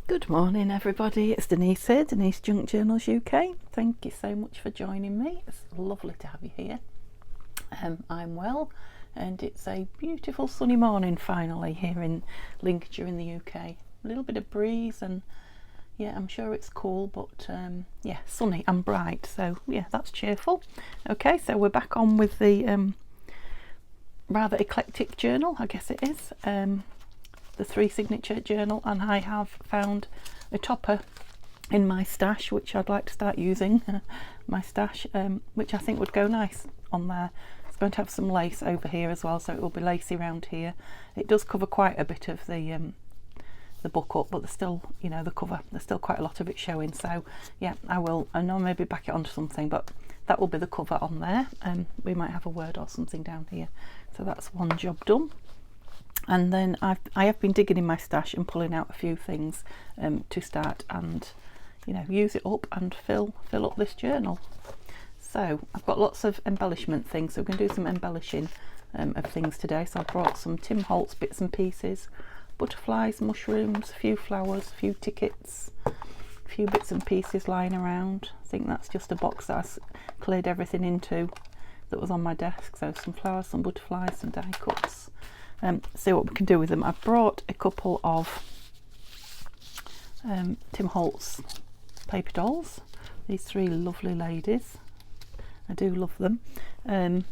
Good morning everybody, it's Denise here, Denise Junk Journals UK. Thank you so much for joining me. It's lovely to have you here. I'm well and it's a beautiful sunny morning finally here in Lincolnshire in the UK. A little bit of breeze and yeah, I'm sure it's cool, but yeah, sunny and bright, so yeah, that's cheerful. Okay, so we're back on with the rather eclectic journal, I guess it is. The 3 signature journal, and I have found a topper in my stash which I'd like to start using. My stash, which I think would go nice on there. It's going to have some lace over here as well, so it will be lacy around here. It does cover quite a bit of the book up, but there's still, you know, the cover, there's still quite a lot of it showing, so yeah, I know maybe back it onto something, but that will be the cover on there, and we might have a word or something down here. So that's one job done. And then I have been digging in my stash and pulling out a few things to start and, you know, use it up and fill up this journal. So I've got lots of embellishment things, so we're going to do some embellishing of things today. So I brought some Tim Holtz bits and pieces, butterflies, mushrooms, a few flowers, a few tickets, a few bits and pieces lying around. I think that's just a box that I cleared everything into that was on my desk. So some flowers, some butterflies, some die cuts. See what we can do with them. I've brought a couple of Tim Holtz paper dolls. These 3 lovely ladies. I do love them. I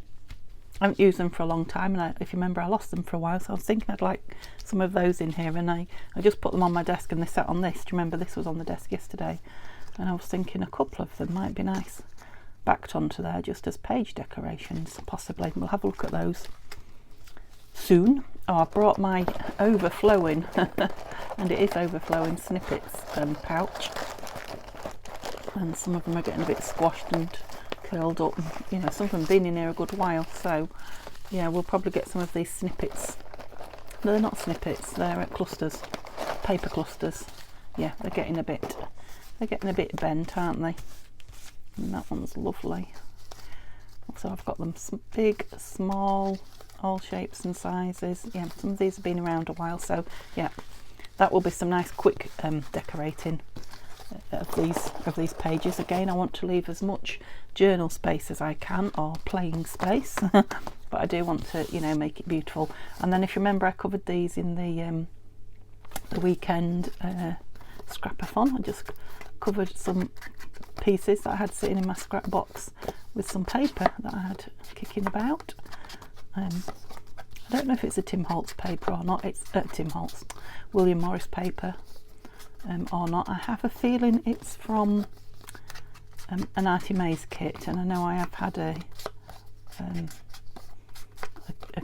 haven't used them for a long time, and if you remember, I lost them for a while, so I was thinking I'd like some of those in here, and I just put them on my desk and they sat on this. Do you remember this was on the desk yesterday? And I was thinking a couple of them might be nice backed onto there just as page decorations, possibly. We'll have a look at those soon. Oh, I brought my overflowing and it is overflowing snippets pouch, and some of them are getting a bit squashed and curled up, and, you know, some of them have been in here a good while, so yeah, we'll probably get some of these snippets. No, they're not snippets, they're clusters, paper clusters. Yeah, they're getting a bit bent, aren't they? And that one's lovely. So I've got them big, small, all shapes and sizes. Yeah, some of these have been around a while, so yeah, that will be some nice quick decorating of these pages. Again, I want to leave as much journal space as I can, or playing space, but I do want to, you know, make it beautiful. And then if you remember, I covered these in the weekend scrapathon. I just covered some pieces that I had sitting in my scrap box with some paper that I had kicking about. I don't know if it's a Tim Holtz paper or not. It's Tim Holtz, William Morris paper or not. I have a feeling it's from an Artie Mays kit, and I know I have had a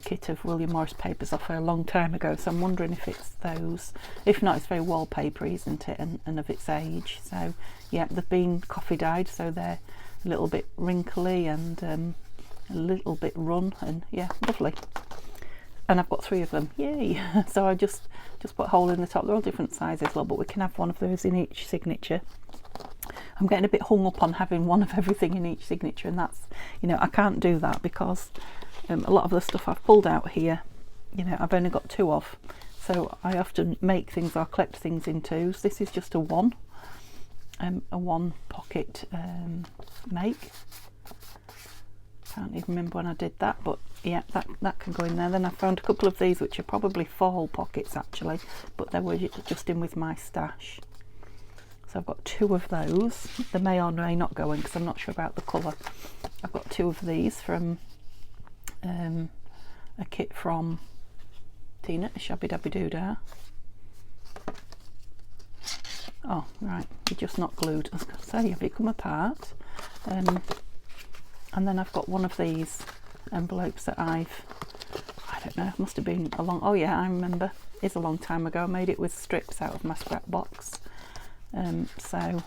kit of William Morris papers off her a long time ago, so I'm wondering if it's those. If not, it's very wallpapery, isn't it, and of its age. So yeah, they've been coffee dyed, so they're a little bit wrinkly and a little bit run, and yeah, lovely. And I've got 3 of them, yay! So I just put a hole in the top. They're all different sizes, well, but we can have one of those in each signature. I'm getting a bit hung up on having one of everything in each signature, and that's, you know, I can't do that because a lot of the stuff I've pulled out here, you know, I've only got 2 of, so I often make things or collect things in 2s. This is just a one pocket make. Can't even remember when I did that, but yeah, that can go in there. Then I found a couple of these which are probably 4 pockets actually, but they were just in with my stash. So I've got 2 of those. They may or may not go in because I'm not sure about the colour. I've got 2 of these from a kit from Tina, Shabby Dabby Doodah. Oh right, you're just not glued. I was going to say, have you come apart? And then I've got one of these envelopes that I don't know, must have been a long, oh yeah, I remember, it's a long time ago. I made it with strips out of my scrap box. So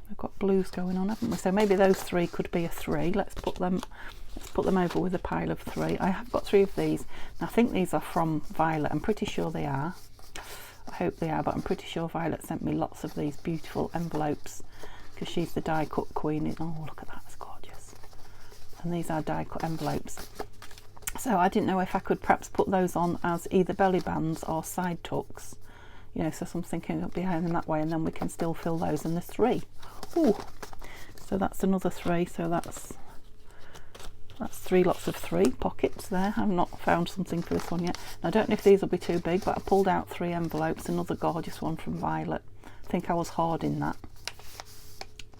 we've got blues going on, haven't we? So maybe those 3 could be a 3. Let's put them over with a pile of 3. I have got 3 of these. Now, I think these are from Violet. I'm pretty sure they are. I hope they are, but I'm pretty sure Violet sent me lots of these beautiful envelopes because she's the die cut queen. Oh, look at that, it's gorgeous. And these are die cut envelopes. So I didn't know if I could perhaps put those on as either belly bands or side tucks, you know, so I'm thinking it'll be behind them that way, and then we can still fill those. And there's 3. Ooh, so that's another 3, so that's 3 lots of 3 pockets there. I've not found something for this one yet. I don't know if these will be too big, but I pulled out 3 envelopes, another gorgeous one from Violet. I think I was hoarding that,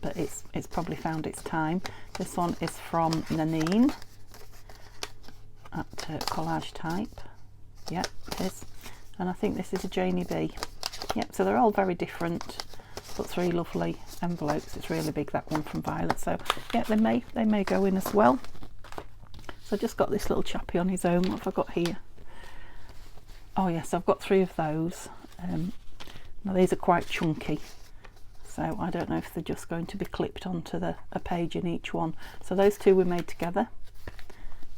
but it's probably found its time. This one is from Nanine at Collage Type. Yep, it is. And I think this is a Janie B. Yep, so they're all very different, but 3 lovely envelopes. It's really big, that one from Violet. So yeah, they may go in as well. So I just got this little chappy on his own. What have I got here? Oh yes, I've got 3 of those. Now these are quite chunky, so I don't know if they're just going to be clipped onto a page in each one. So those 2 we made together,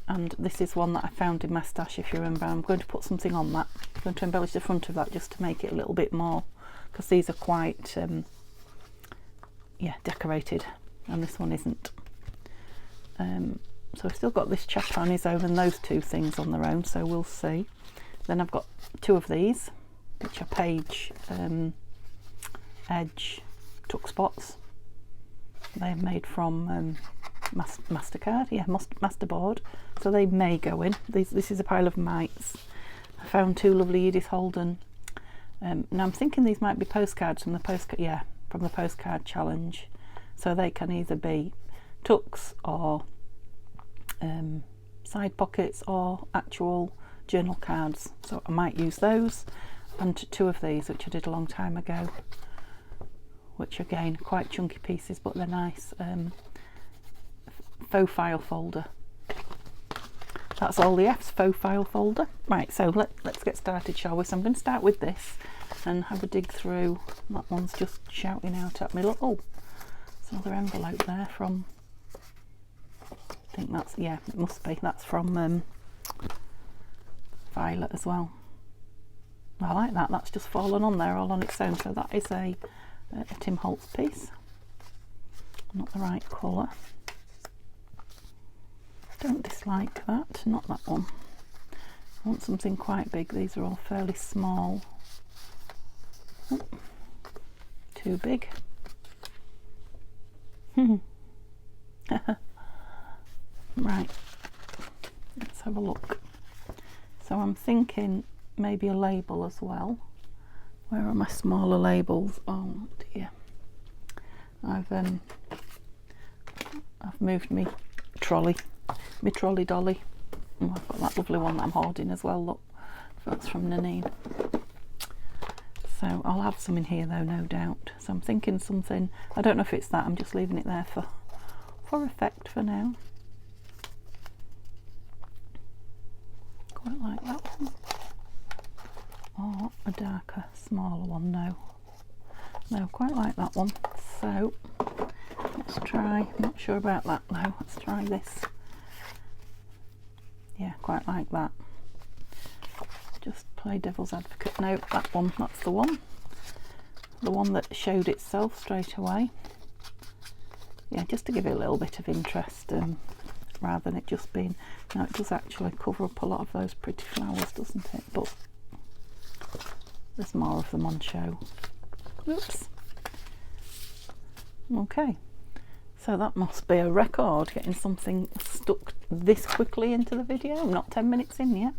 and this is one that I found in my stash, if you remember. I'm going to put something on that. I'm going to embellish the front of that just to make it a little bit more, because these are quite yeah, decorated, and this one isn't. So I've still got this chap on his own and those 2 things on their own, so we'll see. Then I've got 2 of these, which are page edge tuck spots. They're made from Mastercard, yeah, Masterboard, so they may go in. This is a pile of mites. I found 2 lovely Edith Holden. Now I'm thinking these might be postcards from the postcard challenge, so they can either be tucks or side pockets or actual journal cards, so I might use those, and 2 of these which I did a long time ago, which again quite chunky pieces, but they're nice. Faux file folder. That's all the F's, faux file folder. Right, so let's get started, shall we? So I'm going to start with this and have a dig through. That one's just shouting out at me. Look, oh, there's another envelope there from, I think that's, yeah, it must be, that's from Violet as well. I like that. That's just fallen on there all on its own. So that is a Tim Holtz piece. Not the right colour. Don't dislike that. Not that one. I want something quite big. These are all fairly small. Oh, too big. Right. Let's have a look. So I'm thinking maybe a label as well. Where are my smaller labels? Oh dear. I've moved my trolley dolly. Oh, I've got that lovely one that I'm hoarding as well. Look, that's from Nanine. So I'll have some in here though, no doubt. So I'm thinking something. I don't know if it's that. I'm just leaving it there for effect for now. Quite like that one. Or a darker, smaller one. No, quite like that one. So let's try. I'm not sure about that though. Let's try this. Yeah, quite like that. Just play devil's advocate. No, that one. That's the one. The one that showed itself straight away. Yeah, just to give it a little bit of interest, rather than it just being. Now it does actually cover up a lot of those pretty flowers, doesn't it? But there's more of them on show. Oops. Okay, so that must be a record, getting something stuck this quickly into the video. I'm not 10 minutes in yet,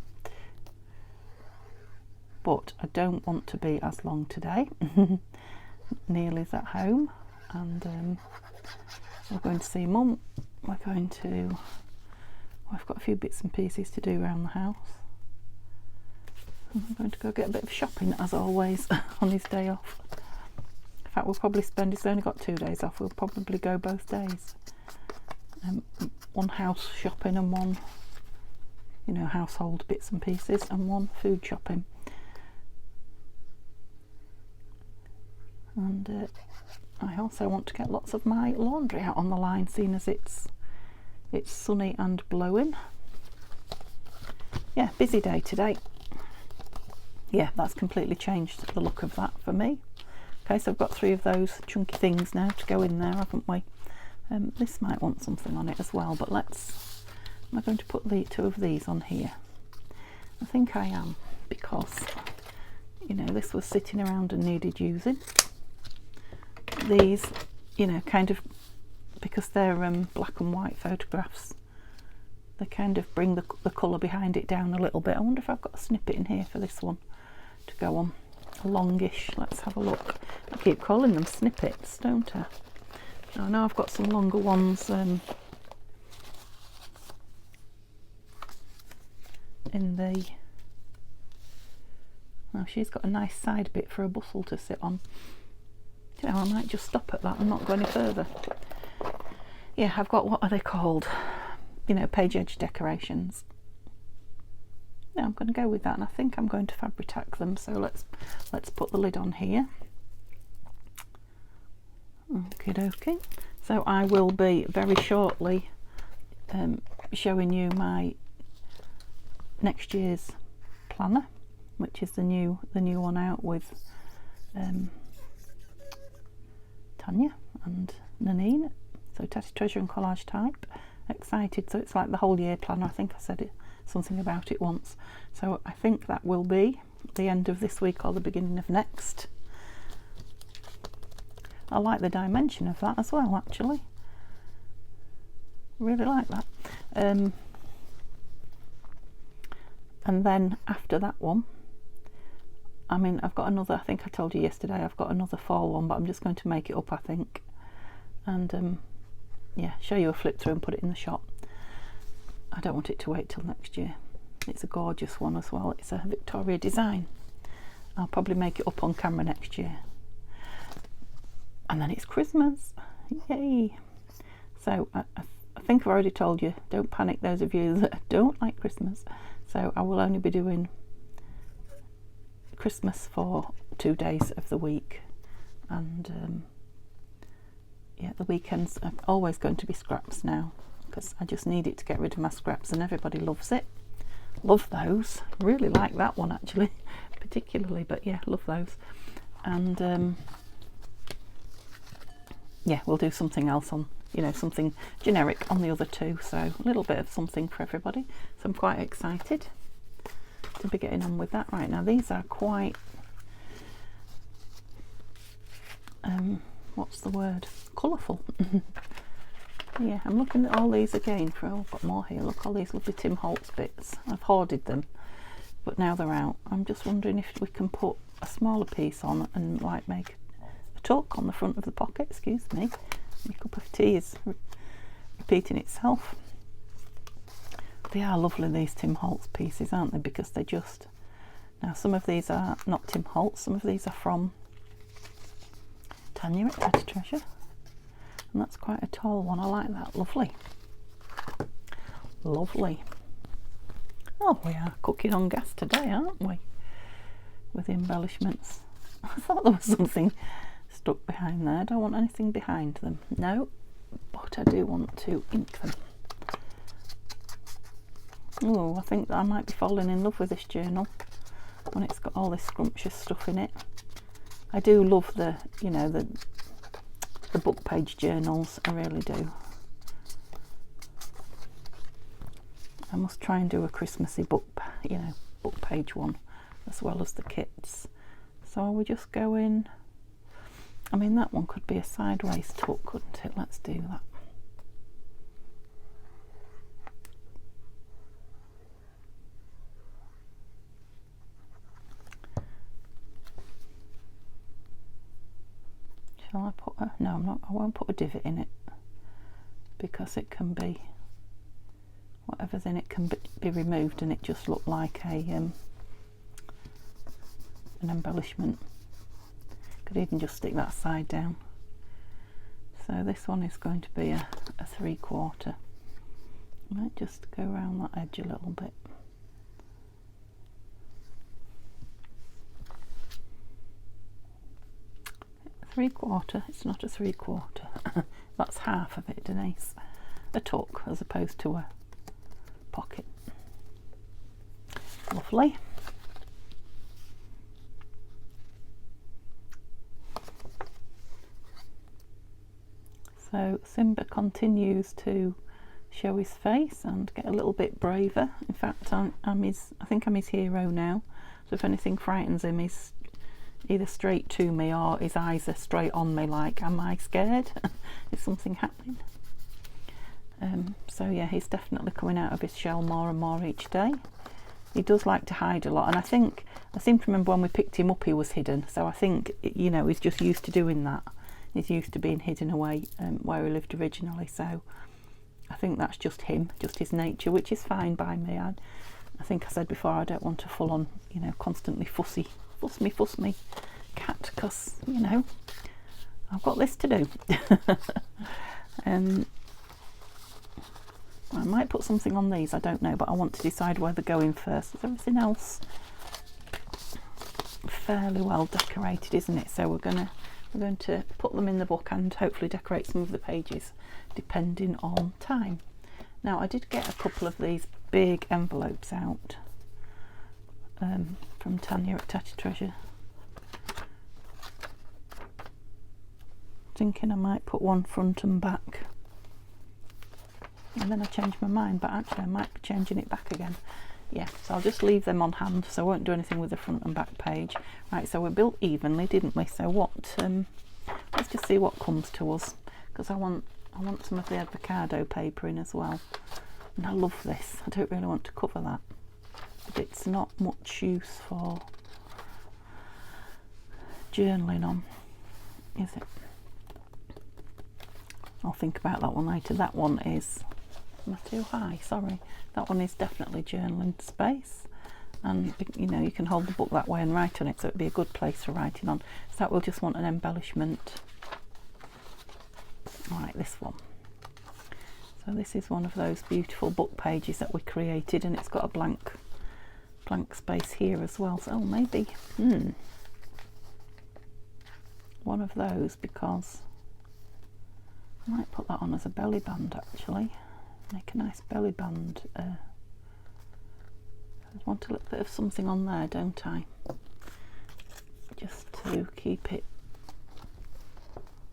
but I don't want to be as long today. Neil's at home, and we're going to see Mum. We're going to, I've got a few bits and pieces to do around the house. I'm going to go get a bit of shopping as always on his day off. In fact, we'll probably spend, he's only got 2 days off, we'll probably go both days. One house shopping and one, you know, household bits and pieces, and one food shopping. And I also want to get lots of my laundry out on the line, seeing as it's sunny and blowing. Yeah, busy day today. Yeah, that's completely changed the look of that for me. Okay, so I've got 3 of those chunky things now to go in there, haven't we? This might want something on it as well, but am I going to put the 2 of these on here? I think I am, because you know, this was sitting around and needed using. These, you know, kind of, because they're black and white photographs, they kind of bring the colour behind it down a little bit. I wonder if I've got a snippet in here for this one to go on. A longish, let's have a look. I keep calling them snippets, don't I? I know I've got some longer ones in the... Oh, she's got a nice side bit for a bustle to sit on. You know, I might just stop at that and not go any further. Yeah, I've got, what are they called? You know, page edge decorations. Yeah, I'm going to go with that, and I think I'm going to Fabri-Tac them. So let's put the lid on here. Okie dokie. So I will be very shortly showing you my next year's planner, which is the new one out with Tanya and Nanine. So Tatty Treasure and Collage Type. Excited. So it's like the whole year planner. I think I said something about it once. So I think that will be the end of this week or the beginning of next. I like the dimension of that as well, actually. Really like that. And then after that one, I mean, I've got another, I think I told you yesterday, I've got another fall one, but I'm just going to make it up, I think. And yeah, show you a flip through and put it in the shop. I don't want it to wait till next year. It's a gorgeous one as well. It's a Victoria design. I'll probably make it up on camera next year. And then it's Christmas. Yay! So I think I've already told you, don't panic those of you that don't like Christmas. So I will only be doing Christmas for 2 days of the week. And yeah, the weekends are always going to be scraps now, because I just need it to get rid of my scraps, and everybody loves it. Love those. Really like that one actually, particularly, but yeah, love those. And yeah, we'll do something else on, you know, something generic on the other two, so a little bit of something for everybody. So I'm quite excited to be getting on with that. Right, now these are quite what's the word, colourful. Yeah, I'm looking at all these again for, oh, I've got more here. Look, all these lovely Tim Holtz bits. I've hoarded them, but now they're out. I'm just wondering if we can put a smaller piece on and like make a tuck on the front of the pocket. Excuse me, my cup of tea is repeating itself. They are lovely, these Tim Holtz pieces, aren't they? Because they just, now some of these are not Tim Holtz, some of these are from Tanya at Tatty Treasure, and that's quite a tall one. I like that. Lovely, lovely. Oh, we are cooking on gas today, aren't we, with embellishments. I thought there was something stuck behind there. I don't want anything behind them, no, but I do want to ink them. Oh, I think that I might be falling in love with this journal when it's got all this scrumptious stuff in it. I do love the, you know, the book page journals. I really do. I must try and do a Christmassy book, you know, book page one, as well as the kits. So are we just going? I mean, that one could be a sideways tuck, couldn't it? Let's do that. Shall I put a, no, I'm not, I won't put a divot in it, because it can be, whatever's in it can be removed and it just look like a an embellishment. Could even just stick that side down. So this one is going to be a 3/4. I might just go around that edge a little bit. Three-quarter, it's not a 3/4. That's half of it, Denise. A tuck as opposed to a pocket. Lovely. So Simba continues to show his face and get a little bit braver. In fact, I think I'm his hero now. So if anything frightens him, he's either straight to me or his eyes are straight on me, like, am I scared? Is something happening? So yeah, he's definitely coming out of his shell more and more each day. He does like to hide a lot, and I seem to remember when we picked him up he was hidden, so I think, you know, he's just used to doing that. He's used to being hidden away where he lived originally, so I think that's just him, just his nature, which is fine by me. I think I said before, I don't want a full-on, you know, constantly fuss me cat, because, you know, I've got this to do. I might put something on these, I don't know, but I want to decide where they're going first. Is everything else fairly well decorated, isn't it? So we're going to put them in the book and hopefully decorate some of the pages depending on time. Now, I did get a couple of these big envelopes out from Tanya at Tatty Treasure. Thinking I might put one front and back, and then I changed my mind, but actually I might be changing it back again. Yeah, so I'll just leave them on hand, so I won't do anything with the front and back page. Right, so we built evenly, didn't we? So what, let's just see what comes to us, because I want some of the avocado paper in as well. And I love this. I don't really want to cover that, but it's not much use for journaling on, is it? I'll think about that one later. That one is, am I too high? Sorry. That one is definitely journaling space, and you know, you can hold the book that way and write on it, so it'd be a good place for writing on. So that will just want an embellishment. Right, this one. So this is one of those beautiful book pages that we created, and it's got a blank space here as well. So maybe one of those, because I might put that on as a belly band actually. Make a nice belly band. I want a little bit of something on there, don't I? Just to keep it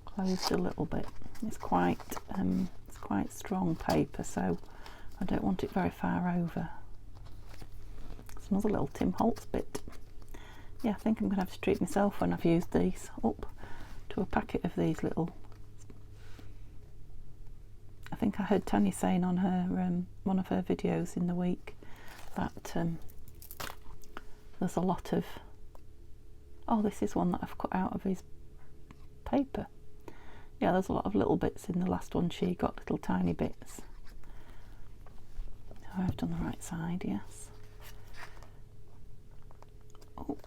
closed a little bit. It's quite strong paper, so I don't want it very far over. It's another little Tim Holtz bit. Yeah, I think I'm going to have to treat myself when I've used these up to a packet of these little. I think I heard Tanya saying on her one of her videos in the week that there's a lot of, oh, this is one that I've cut out of his paper. Yeah, there's a lot of little bits in the last one she got, little tiny bits. Oh, I've done the right side, yes. Oh.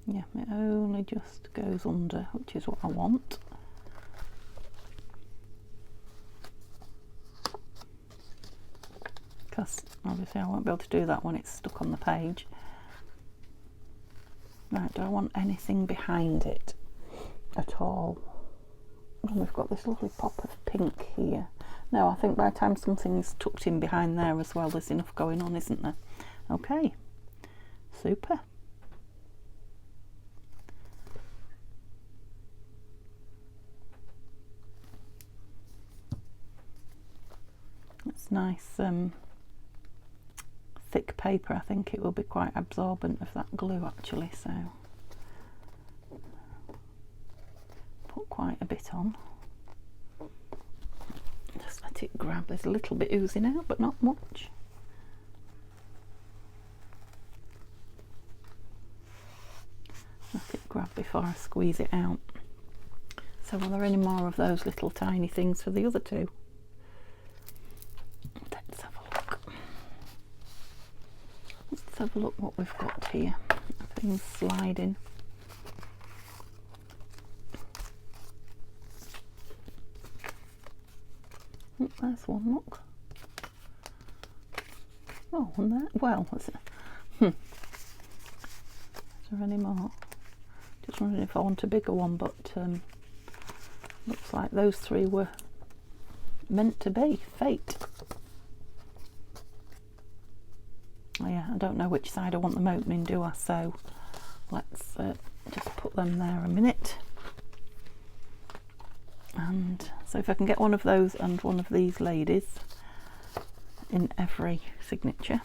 Yeah, it only just goes under, which is what I want. Because obviously I won't be able to do that when it's stuck on the page. Right, do I want anything behind it at all? And we've got this lovely pop of pink here. No, I think by the time something's tucked in behind there as well, there's enough going on, isn't there? Okay, super. It's nice thick paper. I think it will be quite absorbent of that glue actually, so put quite a bit on. Just let it grab. There's a little bit oozing out, but not much. Let it grab before I squeeze it out. So are there any more of those little tiny things for the other two? Let's have a look. Let's have a look what we've got here. Things sliding. Oh, there's one, look. Oh, and there, well, is there any more? Just wondering if I want a bigger one, but looks like those three were meant to be. Fate. Oh yeah, I don't know which side I want them opening, do I? So let's just put them there a minute. And so if I can get one of those and one of these ladies in every signature.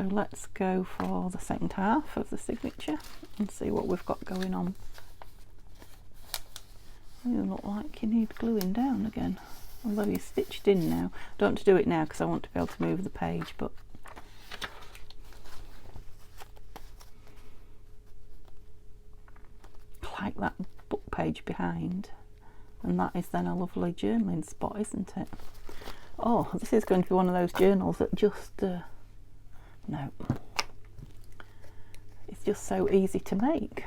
So let's go for the second half of the signature and see what we've got going on. You look like you need gluing down again, although you're stitched in now. Don't want to do it now because I want to be able to move the page, but like that book page behind, and that is then a lovely journaling spot, isn't it? Oh, this is going to be one of those journals that just no, it's just so easy to make.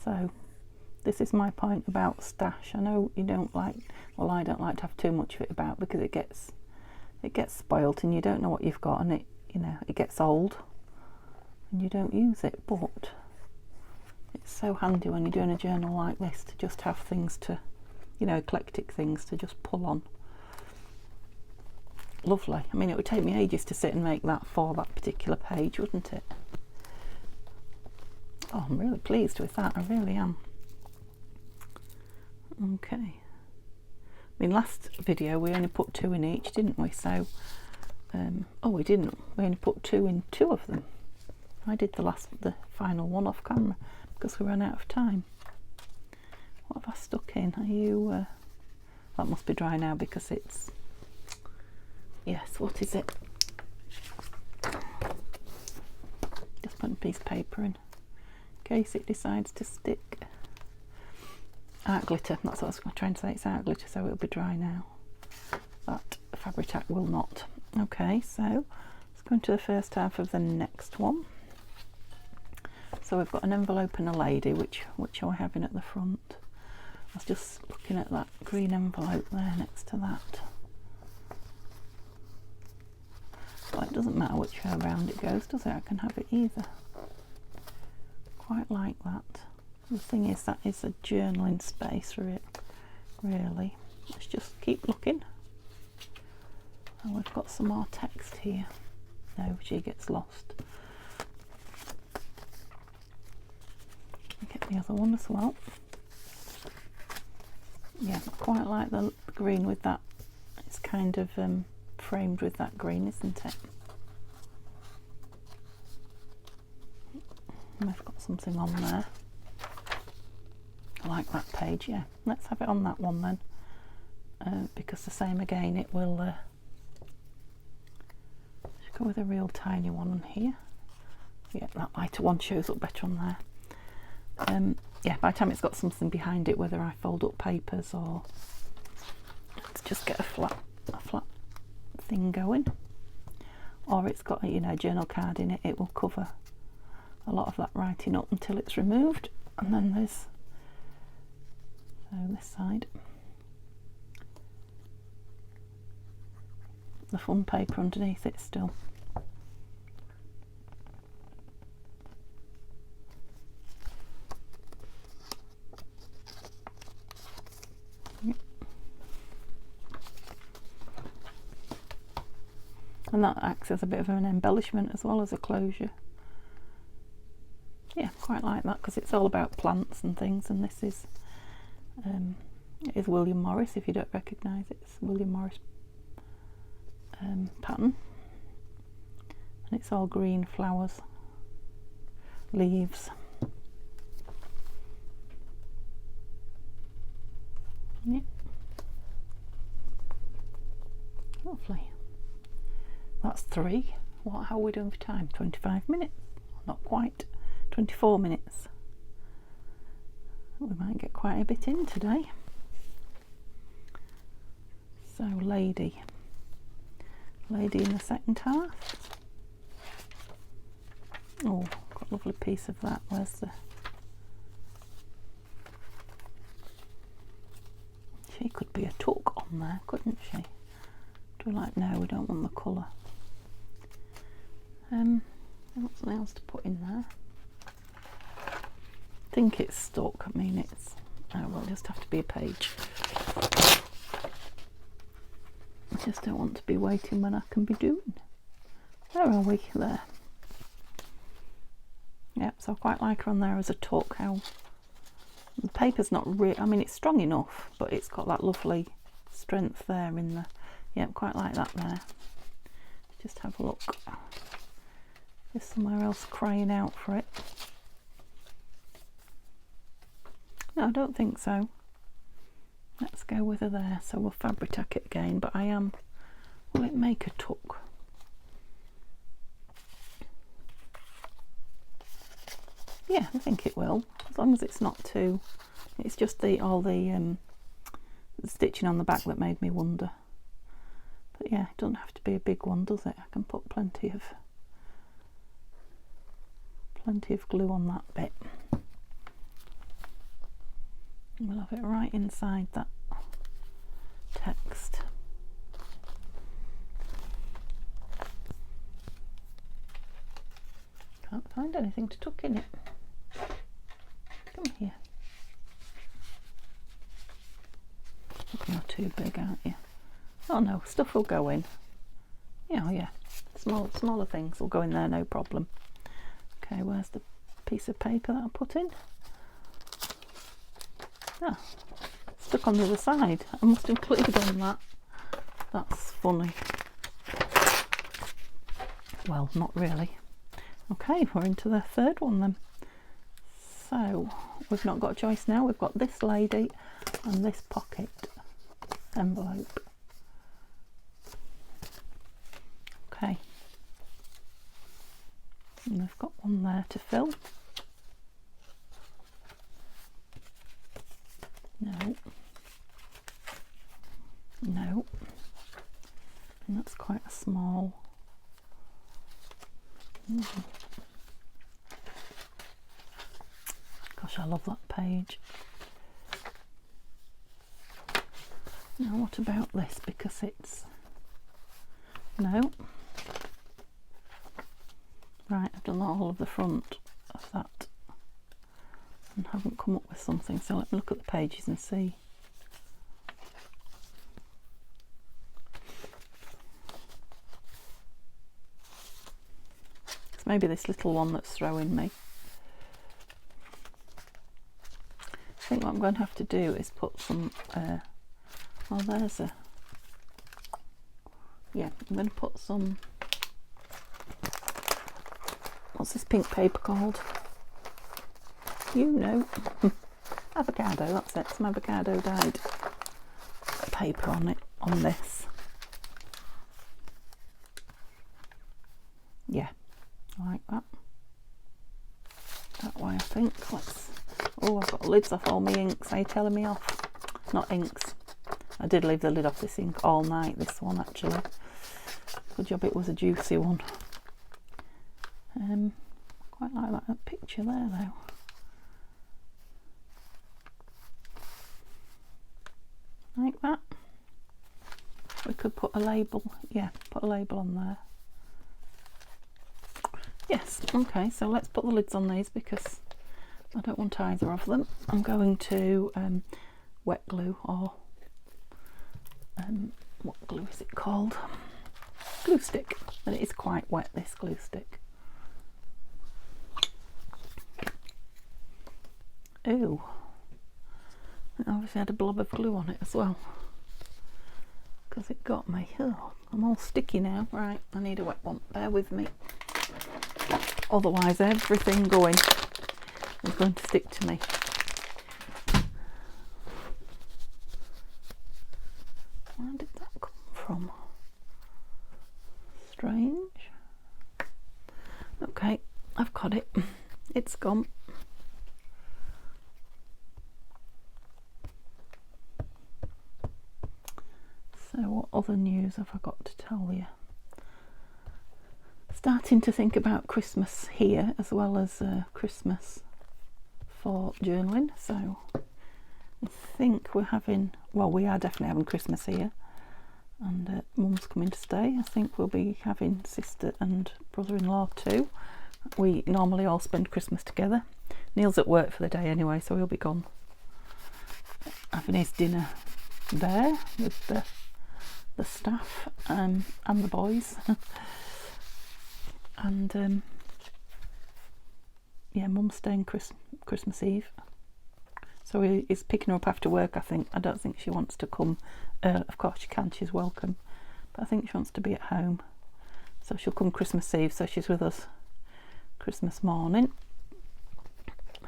So this is my point about stash. I know you don't like, well, I don't like to have too much of it about because it gets spoilt and you don't know what you've got, and it, you know, it gets old and you don't use it. But it's so handy when you're doing a journal like this to just have things to, you know, eclectic things to just pull on. Lovely. I mean, it would take me ages to sit and make that for that particular page, wouldn't it? Oh, I'm really pleased with that, I really am. Okay. I mean, last video we only put 2 in each, didn't we? So, oh, we didn't. We only put 2 in 2 of them. I did the final one off camera because we ran out of time. What have I stuck in? Are you? That must be dry now because it's. Yes. What is it? Just put a piece of paper in case it decides to stick. Art glitter, that's what I was trying to say, it's art glitter, so it'll be dry now. That Fabri-Tac will not. Okay, so let's go into the first half of the next one. So we've got an envelope and a lady, which are we having at the front? I was just looking at that green envelope there next to that. Well, it doesn't matter which way around it goes, does it? I can have it either. Quite like that. The thing is, that is a journaling space for it, really. Let's just keep looking. And we've got some more text here. No, she gets lost. Get the other one as well. Yeah, I quite like the green with that. It's kind of framed with that green, isn't it? And we've got something on there. I like that page, yeah. Let's have it on that one then, because the same again, it will go with a real tiny one on here. Yeah, that lighter one shows up better on there. Yeah, by the time it's got something behind it, whether I fold up papers or let's just get a flat thing going, or it's got, you know, a journal card in it, it will cover a lot of that writing up until it's removed. And then there's this side, the fun paper underneath it still. Yep. And that acts as a bit of an embellishment as well as a closure. Yeah, quite like that because it's all about plants and things, and this is it is William Morris, if you don't recognise it. It's William Morris pattern, and it's all green flowers, leaves. Yep. Lovely. That's 3. How are we doing for time? 25 minutes? Not quite. 24 minutes. We might get quite a bit in today. So lady in the second half. Oh, got a lovely piece of that. Where's the, she could be a tuck on there, couldn't she? Do we like, no, we don't want the colour. What's something else to put in there? I think it's stuck. I mean, it's, oh well, just have to be a page. I just don't want to be waiting when I can be doing. Where are we? There. Yep, so I quite like her on there as a tuck. How the paper's not really, I mean, it's strong enough, but it's got that lovely strength there in the, yeah, quite like that there. Just have a look. There's somewhere else crying out for it. No, I don't think so. Let's go with her there. So we'll fabric it again, but will it make a tuck? Yeah, I think it will, as long as it's not too, it's just all the stitching on the back that made me wonder. But yeah, it doesn't have to be a big one, does it? I can put plenty of glue on that bit. We'll have it right inside that text. Can't find anything to tuck in it. Come here. You're too big, aren't you? Oh no, stuff will go in. Yeah, oh yeah. Smaller things will go in there, no problem. Okay, where's the piece of paper that I put in? Ah, stuck on the other side. I must have included on that. That's funny. Well, not really. Okay, we're into the third one then. So we've not got a choice now. We've got this lady and this pocket envelope. Okay, and we've got one there to fill. No, no, and that's quite a small. Gosh, I love that page. Now what about this, because it's, no, right, I've done all of the front of that and haven't come up with something, so let me look at the pages and see. It's maybe this little one that's throwing me. I think what I'm going to have to do is put some, well, there's a, yeah, I'm going to put some, what's this pink paper called? You know, avocado, that's it, some avocado dyed paper on it, on this. Yeah, I like that. That way I think. Oh, I've got lids off all my inks. Are you telling me off? Not inks. I did leave the lid off this ink all night, this one actually. Good job it was a juicy one. Quite like that picture there though. Like that. We could put a label, yeah, put a label on there. Yes, okay, so let's put the lids on these because I don't want either of them. I'm going to wet glue, or what glue is it called? Glue stick, and it is quite wet, this glue stick. Ooh, it obviously had a blob of glue on it as well, because it got me. Oh, I'm all sticky now. Right, I need a wet one, bear with me. Otherwise everything going is going to stick to me. Where did that come from? Strange. Okay, I've got it. It's gone. So what other news have I got to tell you? Starting to think about Christmas here as well as Christmas for journaling. So I think we're having, well, we are definitely having Christmas here, and Mum's coming to stay. I think we'll be having sister and brother-in-law too. We normally all spend Christmas together. Neil's at work for the day anyway, so he'll be gone having his dinner there with the staff and the boys. And yeah, Mum's staying Christmas Eve, So he's picking her up after work, I think. I don't think she wants to come. Of course she can, she's welcome. But I think she wants to be at home. So she'll come Christmas Eve, so she's with us Christmas morning.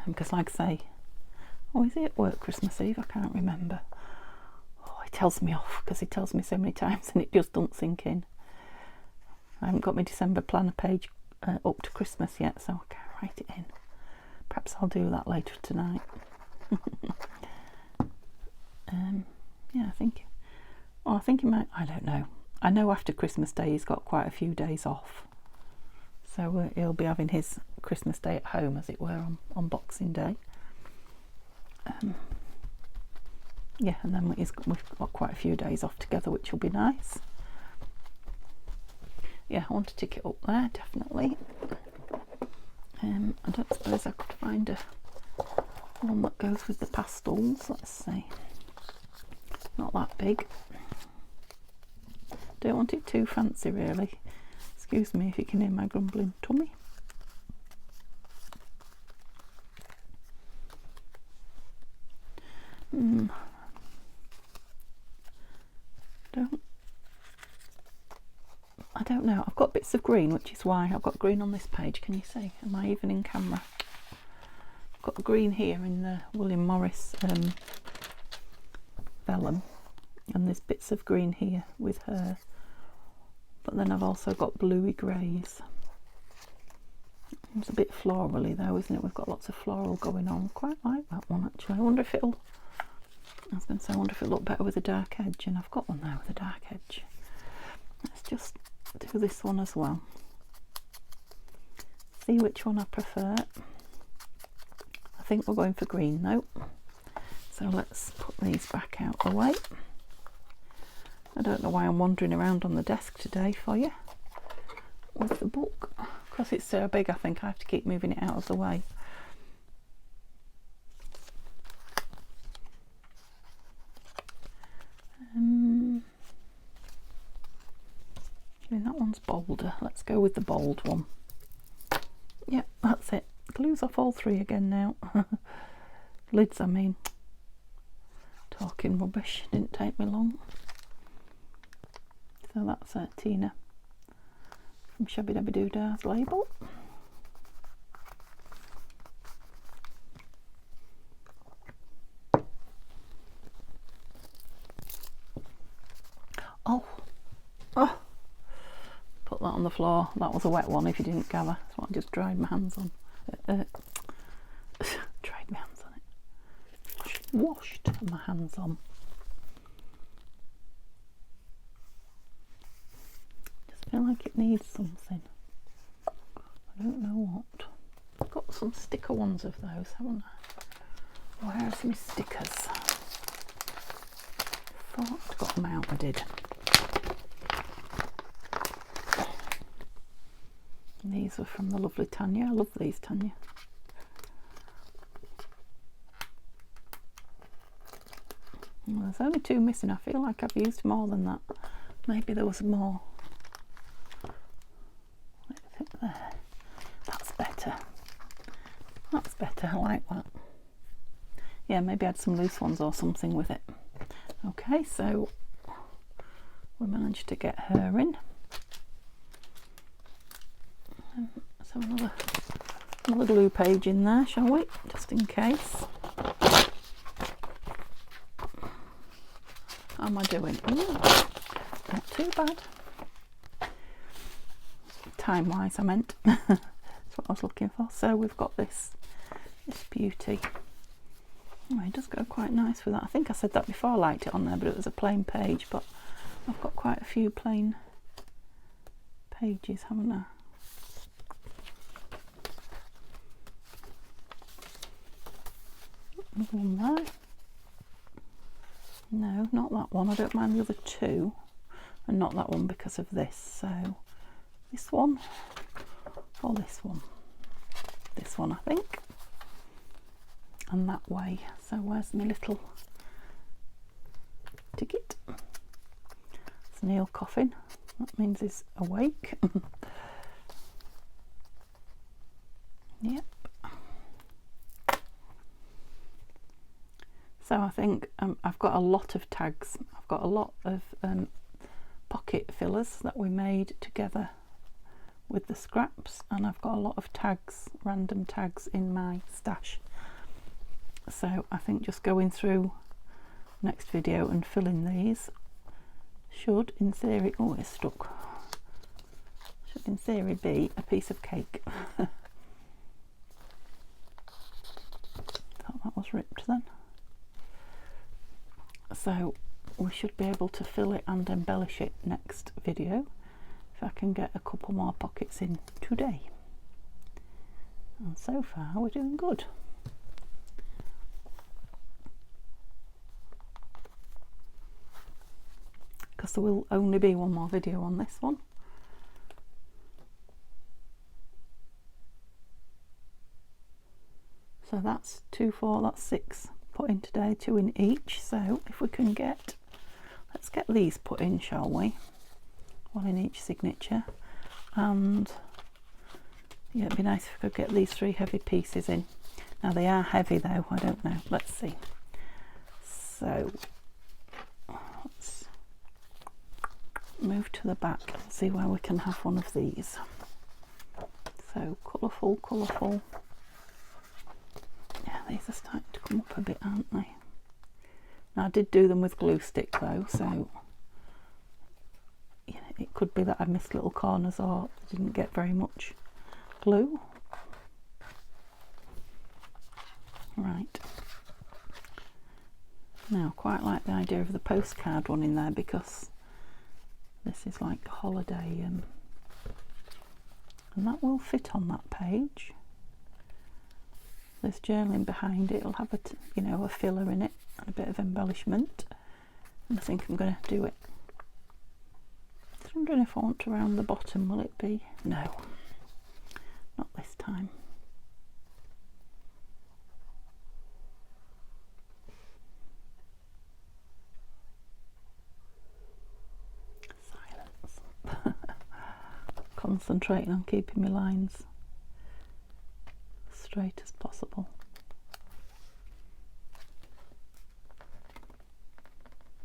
Because like I say, oh, is he at work Christmas Eve? I can't remember. Oh, he tells me off because he tells me so many times and it just doesn't sink in. I haven't got my December planner page up to Christmas yet, so I can't write it in. Perhaps I'll do that later tonight. Yeah, I think he might, I don't know. I know after Christmas Day he's got quite a few days off. So he'll be having his Christmas Day at home, as it were, on Boxing Day. Yeah, and then we've got quite a few days off together, which will be nice. Yeah, I want to tick it up there, definitely. I don't suppose I could find one that goes with the pastels. Let's see. Not that big. Don't want it too fancy, really. Excuse me if you can hear my grumbling tummy. I don't know. I've got bits of green, which is why I've got green on this page. Can you see? Am I even in camera? I've got green here in the William Morris vellum, and there's bits of green here with her. But then I've also got bluey greys. It's a bit florally though, isn't it? We've got lots of floral going on. Quite like that one actually. I wonder if it'll look better with a dark edge, and I've got one there with a dark edge. Let's just do this one as well. See which one I prefer. I think we're going for green though. So let's put these back out the way. I don't know why I'm wandering around on the desk today for you with the book. Because it's so big, I think I have to keep moving it out of the way. I mean, that one's bolder. Let's go with the bold one. Yep, that's it. Glue's off all three again now. Lids, I mean. Talking rubbish. Didn't take me long. So that's Tina from Shabby Dabby Doodar's label. Oh, put that on the floor. That was a wet one if you didn't gather. That's what I just dried my hands on. Dried my hands on it. Washed my hands on. Just feel like it needs something. I don't know what. I've got some sticker ones of those, haven't I? Where's my stickers? Thought I'd got them out, I did. And these were from the lovely Tanya. I love these, Tanya. Well, there's only two missing. I feel like I've used more than that. Maybe there was more. I think there. That's better. That's better. I like that. Yeah, maybe add some loose ones or something with it. Okay, so we managed to get her in. Let's have another glue page in there, shall we? Just in case. How am I doing? Ooh, not too bad. Time-wise, I meant. That's what I was looking for. So we've got this beauty. Oh, it does go quite nice with that. I think I said that before I liked it on there, but it was a plain page. But I've got quite a few plain pages, haven't I? Another one there. No, not that one. I don't mind the other two. And not that one because of this. So this one or this one? This one, I think. And that way. So where's my little ticket? It's Neil coughing. That means he's awake. Yep. So I think I've got a lot of tags. I've got a lot of pocket fillers that we made together with the scraps, and I've got a lot of tags, random tags in my stash. So I think just going through next video and filling these should, in theory, oh, it's stuck, should in theory be a piece of cake. Thought that was ripped then. So we should be able to fill it and embellish it next video if I can get a couple more pockets in today. And so far we're doing good. Because there will only be one more video on this one. So that's 2, 4, that's 6 put in today, 2 in each. So if we can get, let's get these put in, shall we? 1 in each signature. And yeah, it'd be nice if we could get these 3 heavy pieces in. Now they are heavy though, I don't know, let's see. So let's move to the back and see where we can have one of these. So colourful, colourful. Yeah, these are starting to come up a bit, aren't they? Now I did do them with glue stick though, so yeah, it could be that I missed little corners or didn't get very much glue. Right. Now I quite like the idea of the postcard one in there, because this is like holiday and that will fit on that page. There's journaling behind it. It'll have a you know, a filler in it and a bit of embellishment, and I think I'm going to do it. Just wondering if I want to round the bottom. Will it be? No, not this time. Silence. Concentrating on keeping my lines straight as possible.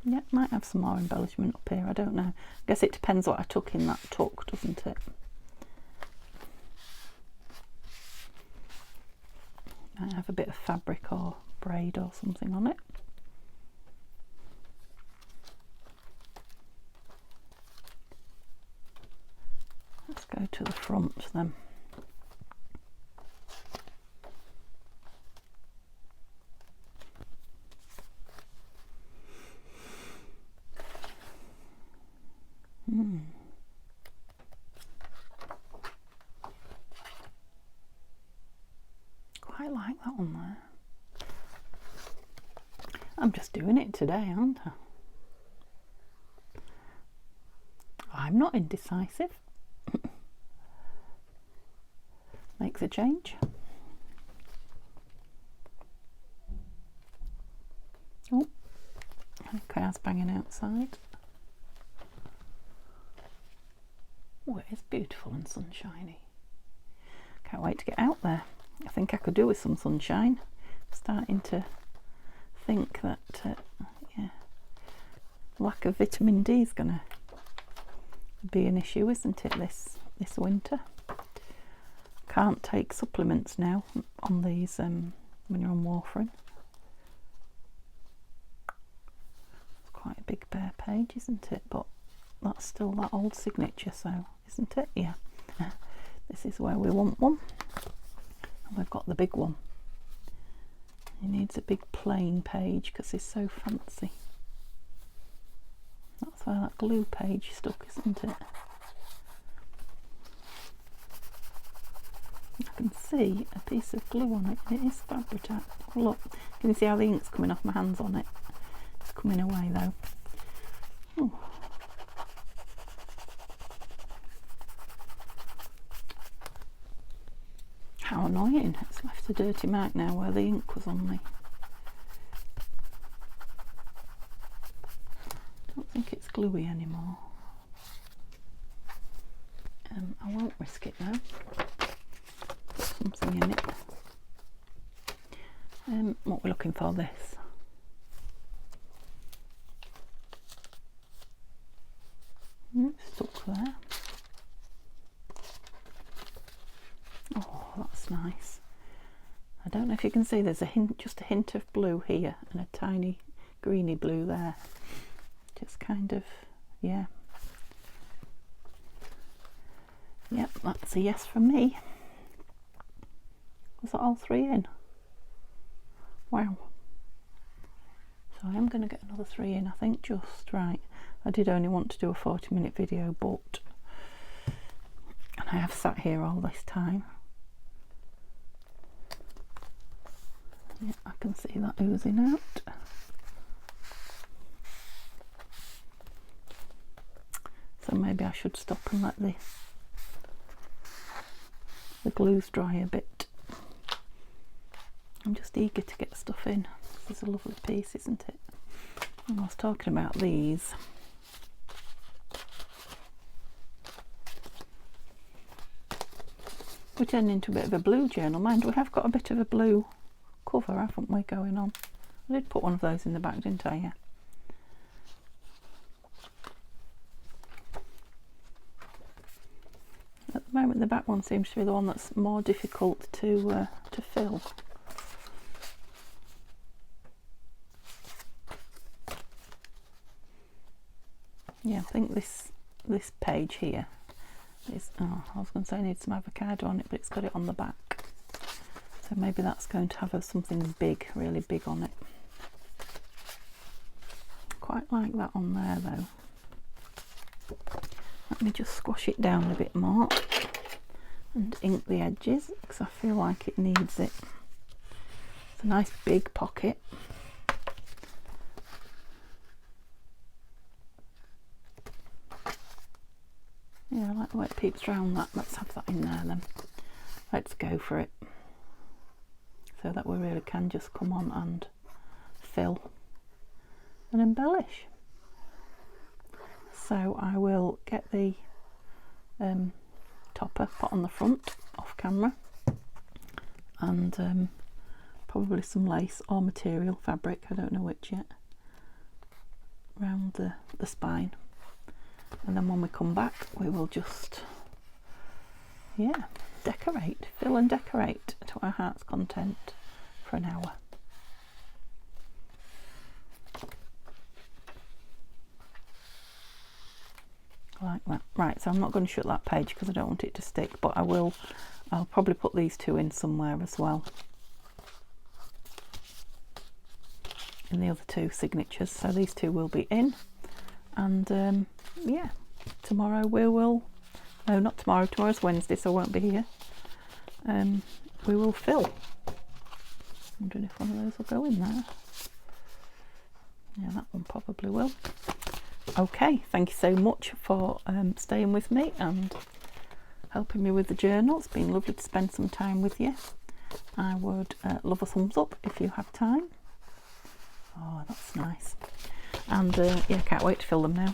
Yeah, might have some more embellishment up here, I don't know. I guess it depends what I took in that tuck, doesn't it? Might have a bit of fabric or braid or something on it. Let's go to the front then. Quite like that one there. I'm just doing it today, aren't I? I'm not indecisive. Makes a change. Oh, car's banging outside. Oh, it is beautiful and sunshiny. Can't wait to get out there. I think I could do with some sunshine. I'm starting to think that yeah, lack of vitamin D is going to be an issue, isn't it, this winter? Can't take supplements now on these when you're on warfarin. It's quite a big bare page, isn't it? But that's still that old signature, so isn't it? Yeah. This is where we want one. And we've got the big one. He needs a big plain page because he's so fancy. That's where that glue page stuck, isn't it? I can see a piece of glue on it. It is fabric. Oh, look, can you see how the ink's coming off my hands on it? It's coming away though. Ooh. How annoying. It's left a dirty mark now where the ink was on me. Don't think it's gluey anymore. I won't risk it though. Put something in it. What we're looking for, this. there. Oh, that's nice. I don't know if you can see, there's a hint, just a hint of blue here and a tiny greeny blue there. Just kind of, yeah. Yep, that's a yes from me. Was that all 3 in? Wow. So I am going to get another 3 in, I think, just right. I did only want to do a 40-minute video, but, and I have sat here all this time. Yeah, I can see that oozing out. So maybe I should stop and let the glues dry a bit. I'm just eager to get stuff in. This is a lovely piece, isn't it? And I was talking about these. We're turning into a bit of a blue journal. Mind, we have got a bit of a blue cover, haven't we, going on? I did put one of those in the back, didn't I? Yeah. At the moment, the back one seems to be the one that's more difficult to fill. Yeah, I think this page here is, oh, I was going to say I need some avocado on it, but it's got it on the back. So maybe that's going to have something big, really big on it. Quite like that on there though. Let me just squash it down a bit more and ink the edges because I feel like it needs it. It's a nice big pocket. Yeah, I like the way it peeps around that. Let's have that in there then. Let's go for it. So that we really can just come on and fill and embellish. So I will get the topper put on the front off camera, and probably some lace or material, fabric, I don't know which yet, around the spine. And then when we come back we will just, yeah, decorate, fill and decorate to our heart's content for an hour. Like that. Right, so I'm not going to shut that page because I don't want it to stick, but I'll probably put these 2 in somewhere as well, in the other 2 signatures. So these 2 will be in, and yeah, tomorrow we will, no, not tomorrow, tomorrow's Wednesday, so I won't be here. We will fill. I'm wondering if one of those will go in there. Yeah, that one probably will. Okay, thank you so much for staying with me and helping me with the journal. It's been lovely to spend some time with you. I would love a thumbs up if you have time. Oh, that's nice. And yeah, can't wait to fill them now.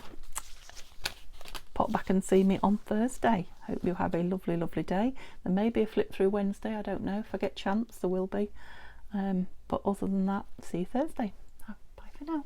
Pop back and see me on Thursday. Hope you have a lovely, lovely day. There may be a flip through Wednesday, I don't know. If I get a chance, there will be. But other than that, see you Thursday. Bye for now.